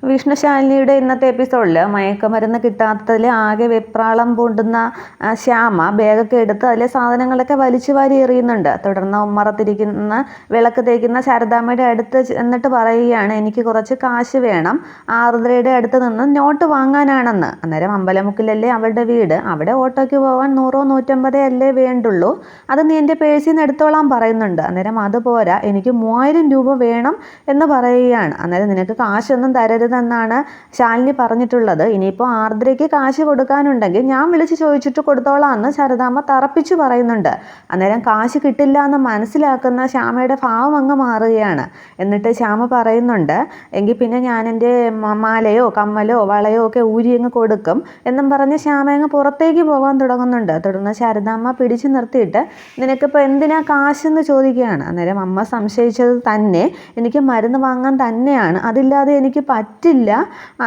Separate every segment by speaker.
Speaker 1: വിഷ്ണുശാലിനിയുടെ ഇന്നത്തെ എപ്പിസോഡിൽ മയക്കുമരുന്ന് കിട്ടാത്തതിൽ ആകെ വെപ്രാളം പൂണ്ടുന്ന ശ്യാമ ബാഗൊക്കെ എടുത്ത് അതിലെ സാധനങ്ങളൊക്കെ വലിച്ചു വാരി എറിയുന്നുണ്ട്. തുടർന്ന് ഉമ്മറത്തിരിക്കുന്ന വിളക്ക് തേക്കുന്ന ശാരദാമ്മയുടെ അടുത്ത് എന്നിട്ട് പറയുകയാണ്, എനിക്ക് കുറച്ച് കാശ് വേണം, ആർദ്രയുടെ അടുത്ത് നിന്ന് നോട്ട് വാങ്ങാനാണെന്ന്. അന്നേരം അമ്പലമുക്കിലല്ലേ അവളുടെ വീട്, അവിടെ ഓട്ടോയ്ക്ക് പോകാൻ 100 150 അല്ലേ വേണ്ടുള്ളൂ, അത് നീ എൻ്റെ പേഴ്സിൽ നിന്ന് എടുത്തോളാൻ പറയുന്നുണ്ട്. അന്നേരം അത് പോരാ, എനിക്ക് 3000 രൂപ വേണം എന്ന് പറയുകയാണ്. അന്നേരം നിനക്ക് കാശൊന്നും തരരുതെന്നാണ് ശാലിനി പറഞ്ഞിട്ടുള്ളത്, ഇനിയിപ്പോൾ ആർദ്രയ്ക്ക് കാശ് കൊടുക്കാനുണ്ടെങ്കിൽ ഞാൻ വിളിച്ച് ചോദിച്ചിട്ട് കൊടുത്തോളാം എന്ന് ശാരദാമ്മ തറപ്പിച്ചു പറയുന്നുണ്ട്. അന്നേരം കാശ് കിട്ടില്ല എന്ന് മനസ്സിലാക്കുന്ന ശ്യാമയുടെ ഭാവം അങ്ങ് മാറുകയാണ്. എന്നിട്ട് ശ്യാമ പറയുന്നുണ്ട്, എങ്കിൽ പിന്നെ ഞാൻ എൻ്റെ മാലയോ കമ്മലോ വളയോ ഒക്കെ ഊരി അങ്ങ് കൊടുക്കും എന്നും പറഞ്ഞ് ശ്യാമ അങ്ങ് പുറത്തേക്ക് പോകാൻ തുടങ്ങുന്നുണ്ട്. തുടർന്ന് ശാരദാമ്മ പിടിച്ചു നിർത്തിയിട്ട് നിനക്കിപ്പോൾ എന്തിനാ കാശെന്ന് ചോദിക്കുകയാണ്. അന്നേരം അമ്മ സംശയിച്ചത് തന്നെ, എനിക്ക് മരുന്ന് വാങ്ങാൻ തന്നെയാണ്, അതില്ലാതെ എനിക്ക് പറ്റില്ല,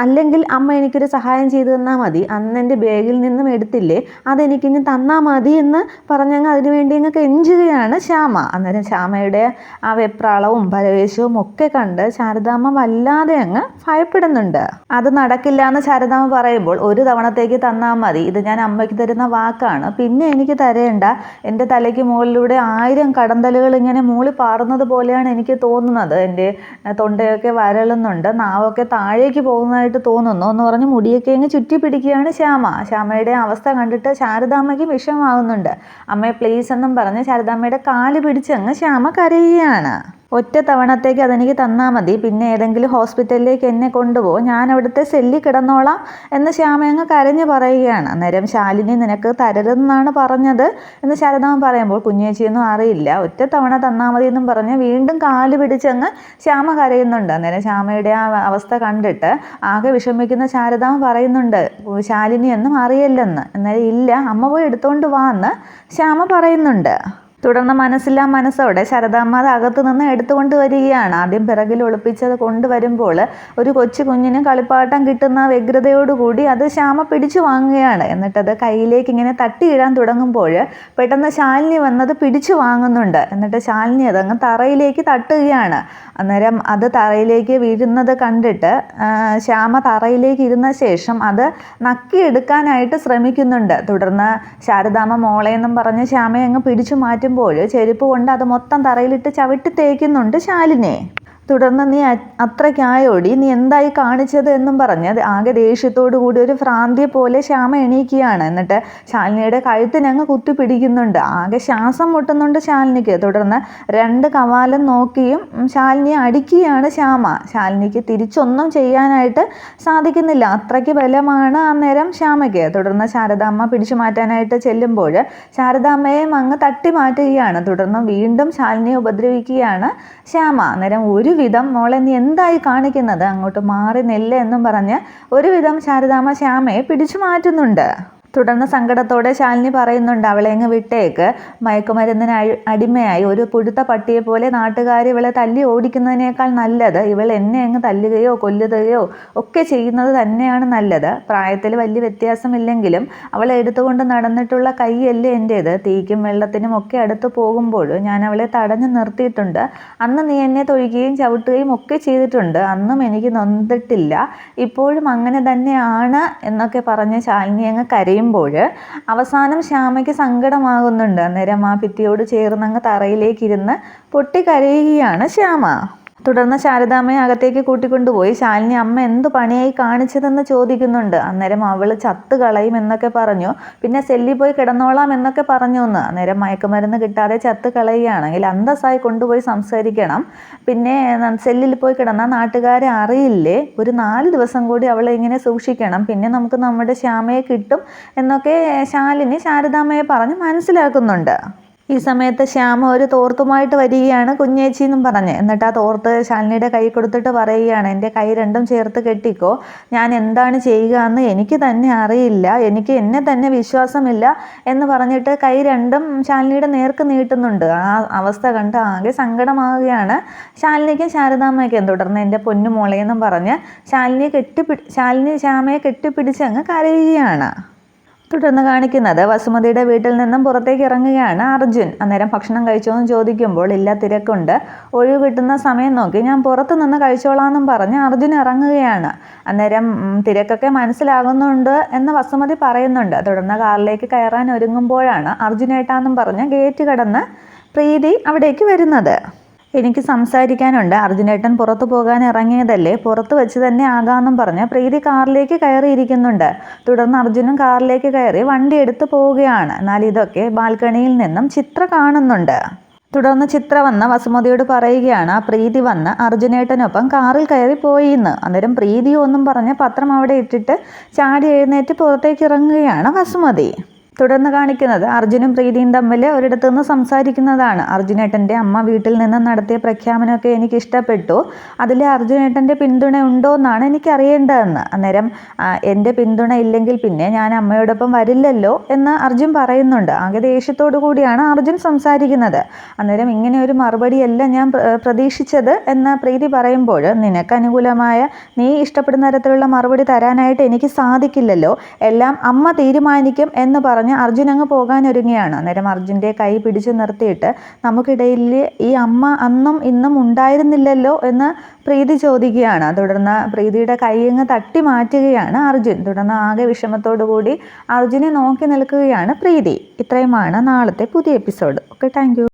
Speaker 1: അല്ലെങ്കിൽ അമ്മ എനിക്കൊരു സഹായം ചെയ്തു തന്നാൽ മതി, അന്ന് എൻ്റെ ബാഗിൽ നിന്നും എടുത്തില്ലേ അതെനിക്കിനി തന്നാൽ മതി എന്ന് പറഞ്ഞങ്ങ് അതിനുവേണ്ടി അങ്ങ് കെഞ്ചുകയാണ് ശ്യാമ. അന്നേരം ശ്യാമയുടെ ആ വെപ്രാളവും പരവേശവും ഒക്കെ കണ്ട് ശാരദാമ്മ വല്ലാതെ അങ്ങ് ഭയപ്പെടുന്നുണ്ട്. അത് നടക്കില്ല എന്ന് ശാരദാമ്മ പറയുമ്പോൾ, ഒരു തവണത്തേക്ക് തന്നാൽ മതി, ഇത് ഞാൻ അമ്മയ്ക്ക് തരുന്ന വാക്കാണ്, പിന്നെ എനിക്ക് തരേണ്ട, എൻ്റെ തലയ്ക്ക് മുകളിലൂടെ 1000 കടന്തലുകൾ ഇങ്ങനെ മൂളി പാറുന്നത് പോലെയാണ് എനിക്ക് തോന്നുന്നത്, എൻ്റെ തൊണ്ടയൊക്കെ വരളുന്നുണ്ട്, നാവൊക്കെ താഴേക്ക് പോകുന്നതായിട്ട് തോന്നുന്നു എന്ന് പറഞ്ഞ് മുടിയൊക്കെ അങ്ങ് ചുറ്റി പിടിക്കുകയാണ് ശ്യാമ. ശ്യാമയുടെ അവസ്ഥ കണ്ടിട്ട് ശാരദാമ്മയ്ക്ക് വിഷമാകുന്നുണ്ട്. അമ്മയെ പ്ലീസ് എന്നും പറഞ്ഞ് ശാരദാമ്മയുടെ കാല് പിടിച്ചങ്ങ് ശ്യാമ കരയുകയാണ്. ഒറ്റ തവണത്തേക്ക് അതെനിക്ക് തന്നാൽ മതി, പിന്നെ ഏതെങ്കിലും ഹോസ്പിറ്റലിലേക്ക് എന്നെ കൊണ്ടുപോകും, ഞാൻ അവിടുത്തെ സെല്ലിൽ കിടന്നോളാം എന്ന് ശ്യാമയങ്ങ് കരഞ്ഞു പറയുകയാണ്. അന്നേരം ശാലിനി നിനക്ക് തരരുതെന്നാണ് പറഞ്ഞത് എന്ന് ശാരദാമ്മ പറയുമ്പോൾ, കുഞ്ഞേച്ചിയൊന്നും അറിയില്ല, ഒറ്റ തവണ തന്നാൽ മതി എന്നും പറഞ്ഞ് വീണ്ടും കാല് പിടിച്ചങ്ങ് ശ്യാമ കരയുന്നുണ്ട്. അന്നേരം ശ്യാമയുടെ ആ അവസ്ഥ കണ്ടിട്ട് ആകെ വിഷമിക്കുന്ന ശാരദാമ്മ പറയുന്നുണ്ട്, ശാലിനി ഒന്നും അറിയില്ലെന്ന്. അന്നേരം ഇല്ല, അമ്മ പോയി എടുത്തുകൊണ്ട് വാ എന്ന് ശ്യാമ പറയുന്നുണ്ട്. തുടർന്ന് മനസ്സില്ലാ മനസ്സോടെ ശാരദാമ്മ അത് അകത്തു നിന്ന് എടുത്തുകൊണ്ട് വരികയാണ്. ആദ്യം പിറകിൽ ഒളിപ്പിച്ചത് കൊണ്ടുവരുമ്പോൾ ഒരു കൊച്ചു കുഞ്ഞിന് കളിപ്പാട്ടം കിട്ടുന്ന വ്യഗ്രതയോടുകൂടി അത് ശ്യാമ പിടിച്ചു വാങ്ങുകയാണ്. എന്നിട്ടത് കയ്യിലേക്ക് ഇങ്ങനെ തട്ടിയിടാൻ തുടങ്ങുമ്പോൾ പെട്ടെന്ന് ശാലിനി വന്നത് പിടിച്ചു വാങ്ങുന്നുണ്ട്. എന്നിട്ട് ശാലിനി അതങ്ങ് തറയിലേക്ക് തട്ടുകയാണ്. അന്നേരം അത് തറയിലേക്ക് വീഴുന്നത് കണ്ടിട്ട് ശ്യാമ തറയിലേക്ക് ഇരുന്ന ശേഷം അത് നക്കിയെടുക്കാനായിട്ട് ശ്രമിക്കുന്നുണ്ട്. തുടർന്ന് ശാരദാമ്മ മോളെന്നും പറഞ്ഞ് ശ്യാമയെ അങ്ങ് പിടിച്ചു മാറ്റും ചെരുപ്പ് കൊണ്ട് അത് മൊത്തം തറയിലിട്ട് ചവിട്ടി തേക്കുന്നുണ്ട് ശാലിനെ. തുടർന്ന് നീ അത്രയ്ക്കായോടി, നീ എന്തായി കാണിച്ചത് എന്നും പറഞ്ഞ് ആകെ ദേഷ്യത്തോടു കൂടി ഒരു ഭ്രാന്തിയെ പോലെ ശ്യാമ എണീക്കുകയാണ്. എന്നിട്ട് ശാലിനിയുടെ കഴുത്തിനങ്ങ് കുത്തി പിടിക്കുന്നുണ്ട്. ആകെ ശ്വാസം മുട്ടുന്നുണ്ട് ശാലിനിക്ക്. തുടർന്ന് 2 കവാലം നോക്കിയും ശാലിനിയെ അടിക്കുകയാണ് ശ്യാമ. ശാലിനിക്ക് തിരിച്ചൊന്നും ചെയ്യാനായിട്ട് സാധിക്കുന്നില്ല, അത്രയ്ക്ക് ബലമാണ് അന്നേരം ശ്യാമയ്ക്ക്. തുടർന്ന് ശാരദാമ്മ പിടിച്ചു മാറ്റാനായിട്ട് ചെല്ലുമ്പോൾ ശാരദാമ്മയെയും അങ്ങ് തട്ടി മാറ്റുകയാണ്. തുടർന്ന് വീണ്ടും ശാലിനിയെ ഉപദ്രവിക്കുകയാണ് ശ്യാമ. അന്നേരം ഒരുവിധം മോളെ നീ എന്തായി കാണിക്കുന്നത്, അങ്ങോട്ട് മാറി നെല്ല് എന്നും പറഞ്ഞ് ഒരുവിധം ശാരദാമ്മ ശ്യാമയെ പിടിച്ചു മാറ്റുന്നുണ്ട്. തുടർന്ന് സങ്കടത്തോടെ ശാലിനി പറയുന്നുണ്ട്, അവളെ അങ്ങ് വിട്ടേക്ക്, മയക്കുമരുന്നിന് അടിമയായി ഒരു പുഴുത്ത പട്ടിയെ പോലെ നാട്ടുകാർ ഇവളെ തല്ലി ഓടിക്കുന്നതിനേക്കാൾ നല്ലത് ഇവൾ എന്നെ അങ്ങ് തല്ലുകയോ കൊല്ലുകയോ ഒക്കെ ചെയ്യുന്നത് തന്നെയാണ് നല്ലത്. പ്രായത്തിൽ വലിയ വ്യത്യാസമില്ലെങ്കിലും അവളെ എടുത്തുകൊണ്ട് നടന്നിട്ടുള്ള കൈയല്ലേ എൻ്റേത്, തീക്കും വെള്ളത്തിനും ഒക്കെ അടുത്ത് പോകുമ്പോൾ ഞാൻ അവളെ തടഞ്ഞു നിർത്തിയിട്ടുണ്ട്. അന്ന് നീ എന്നെ തൊഴിക്കുകയും ചവിട്ടുകയും ഒക്കെ ചെയ്തിട്ടുണ്ട്, അന്നും എനിക്ക് നൊന്തിട്ടില്ല, ഇപ്പോഴും അങ്ങനെ തന്നെയാണ് എന്നൊക്കെ പറഞ്ഞ് ശാലിനി അങ്ങ് കരയും. അവസാനം ശ്യാമയ്ക്ക് സങ്കടമാകുന്നുണ്ട്. അന്നേരം ആ ഭിത്തിയോട് ചേർന്നങ്ങ് തറയിലേക്കിരുന്ന് പൊട്ടിക്കരയുകയാണ് ശ്യാമ. തുടർന്ന് ശാരദാമ്മയെ അകത്തേക്ക് കൂട്ടിക്കൊണ്ടുപോയി ശാലിനി അമ്മ എന്ത് പണിയായി കാണിച്ചതെന്ന് ചോദിക്കുന്നുണ്ട്. അന്നേരം അവൾ ചത്ത് കളയും എന്നൊക്കെ പറഞ്ഞു, പിന്നെ സെല്ലിൽ പോയി കിടന്നോളാം എന്നൊക്കെ പറഞ്ഞു എന്ന്. അന്നേരം മയക്കുമരുന്ന് കിട്ടാതെ ചത്ത് കളയുകയാണെങ്കിൽ അന്തസ്സായി കൊണ്ടുപോയി സംസ്കരിക്കണം, പിന്നെ സെല്ലിൽ പോയി കിടന്നാൽ നാട്ടുകാരെ അറിയില്ലേ, ഒരു 4 ദിവസം കൂടി അവളെ ഇങ്ങനെ സൂക്ഷിക്കണം, പിന്നെ നമുക്ക് നമ്മുടെ ശ്യാമയെ കിട്ടും എന്നൊക്കെ ശാലിനി ശാരദാമ്മയെ പറഞ്ഞ് മനസ്സിലാക്കുന്നുണ്ട്. ഈ സമയത്ത് ശ്യാമ ഒരു തോർത്തുമായിട്ട് വരികയാണ്, കുഞ്ഞേച്ചി എന്നും പറഞ്ഞ്. എന്നിട്ട് ആ തോർത്ത് ശാലിനിയുടെ കൈ കൊടുത്തിട്ട് പറയുകയാണ്, എൻ്റെ കൈ രണ്ടും ചേർത്ത് കെട്ടിക്കോ, ഞാൻ എന്താണ് ചെയ്യുക എന്ന് എനിക്ക് തന്നെ അറിയില്ല, എനിക്ക് എന്നെ തന്നെ വിശ്വാസമില്ല എന്ന് പറഞ്ഞിട്ട് കൈ രണ്ടും ശാലിനിയുടെ നേർക്ക് നീട്ടുന്നുണ്ട്. ആ അവസ്ഥ കണ്ട് ആകെ സങ്കടമാവുകയാണ് ശാലിനിക്കും ശാരദാമ്മയ്ക്കും. തുടർന്ന് എൻ്റെ പൊന്നുമോളെന്നും പറഞ്ഞ് ശാലിനി ശ്യാമയെ കെട്ടിപ്പിടിച്ച് അങ്ങ് കരയുകയാണ്. തുടർന്ന് കാണിക്കുന്നത് വസുമതിയുടെ വീട്ടിൽ നിന്നും പുറത്തേക്ക് ഇറങ്ങുകയാണ് അർജുൻ. അന്നേരം ഭക്ഷണം കഴിച്ചോ എന്ന് ചോദിക്കുമ്പോൾ ഇല്ല, തിരക്കുണ്ട്, ഒഴിവ് കിട്ടുന്ന സമയം നോക്കി ഞാൻ പുറത്തു നിന്ന് കഴിച്ചോളാമെന്നും പറഞ്ഞ് അർജുൻ ഇറങ്ങുകയാണ്. അന്നേരം തിരക്കൊക്കെ മനസ്സിലാകുന്നുണ്ട് എന്ന് വസുമതി പറയുന്നുണ്ട്. തുടർന്ന് കാറിലേക്ക് കയറാൻ ഒരുങ്ങുമ്പോഴാണ് അർജുനേട്ടാന്നും പറഞ്ഞ് ഗേറ്റ് കടന്ന് പ്രീതി അവിടേക്ക് വരുന്നത്. എനിക്ക് സംസാരിക്കാനുണ്ട്, അർജുനേട്ടൻ പുറത്തു പോകാൻ ഇറങ്ങിയതല്ലേ, പുറത്ത് വെച്ച് തന്നെ ആകാമെന്നും പറഞ്ഞ് പ്രീതി കാറിലേക്ക് കയറിയിരിക്കുന്നുണ്ട്. തുടർന്ന് അർജുനും കാറിലേക്ക് കയറി വണ്ടി എടുത്ത് പോവുകയാണ്. എന്നാൽ ഇതൊക്കെ ബാൽക്കണിയിൽ നിന്നും ചിത്ര കാണുന്നുണ്ട്. തുടർന്ന് ചിത്ര വന്ന് വസുമതിയോട് പറയുകയാണ് പ്രീതി വന്ന് അർജുനേട്ടനൊപ്പം കാറിൽ കയറി പോയിന്ന്. അന്നേരം പ്രീതി ഒന്നും പറഞ്ഞ് പത്രം അവിടെ ഇട്ടിട്ട് ചാടി എഴുന്നേറ്റ് പുറത്തേക്ക് ഇറങ്ങുകയാണ് വസുമതി. തുടർന്ന് കാണിക്കുന്നത് അർജുനും പ്രീതിയും തമ്മിൽ ഒരിടത്തു നിന്ന് സംസാരിക്കുന്നതാണ്. അർജുനേട്ടൻ്റെ അമ്മ വീട്ടിൽ നിന്ന് നടത്തിയ പ്രഖ്യാപനമൊക്കെ എനിക്ക് ഇഷ്ടപ്പെട്ടു, അതിൽ അർജുനേട്ടൻ്റെ പിന്തുണ ഉണ്ടോ എന്നാണ് എനിക്ക് അറിയേണ്ടതെന്ന്. അന്നേരം എൻ്റെ പിന്തുണ ഇല്ലെങ്കിൽ പിന്നെ ഞാൻ അമ്മയോടൊപ്പം വരില്ലല്ലോ എന്ന് അർജുൻ പറയുന്നുണ്ട്. ആകെ ദേഷ്യത്തോടു കൂടിയാണ് അർജുൻ സംസാരിക്കുന്നത്. അന്നേരം ഇങ്ങനെ ഒരു മറുപടിയല്ല ഞാൻ പ്രതീക്ഷിച്ചത് എന്ന് പ്രീതി പറയുമ്പോൾ നിനക്ക് അനുകൂലമായ നീ ഇഷ്ടപ്പെടുന്ന തരത്തിലുള്ള മറുപടി തരാനായിട്ട് എനിക്ക് സാധിക്കില്ലല്ലോ, എല്ലാം അമ്മ തീരുമാനിക്കും എന്ന് പറഞ്ഞ് അർജുൻ അങ്ങ് പോകാനൊരുങ്ങുകയാണ്. അന്നേരം അർജുൻ്റെ കൈ പിടിച്ചു നിർത്തിയിട്ട് നമുക്കിടയിൽ ഈ അമ്മ അന്നും ഇന്നും ഉണ്ടായിരുന്നില്ലല്ലോ എന്ന് പ്രീതി ചോദിക്കുകയാണ്. തുടർന്ന് പ്രീതിയുടെ കൈ അങ്ങ് തട്ടി മാറ്റുകയാണ് അർജുൻ. തുടർന്ന് ആകെ വിഷമത്തോടു കൂടി അർജുനെ നോക്കി നിൽക്കുകയാണ് പ്രീതി. ഇത്രയുമാണ് നാളത്തെ പുതിയ എപ്പിസോഡ്. Okay, thank you.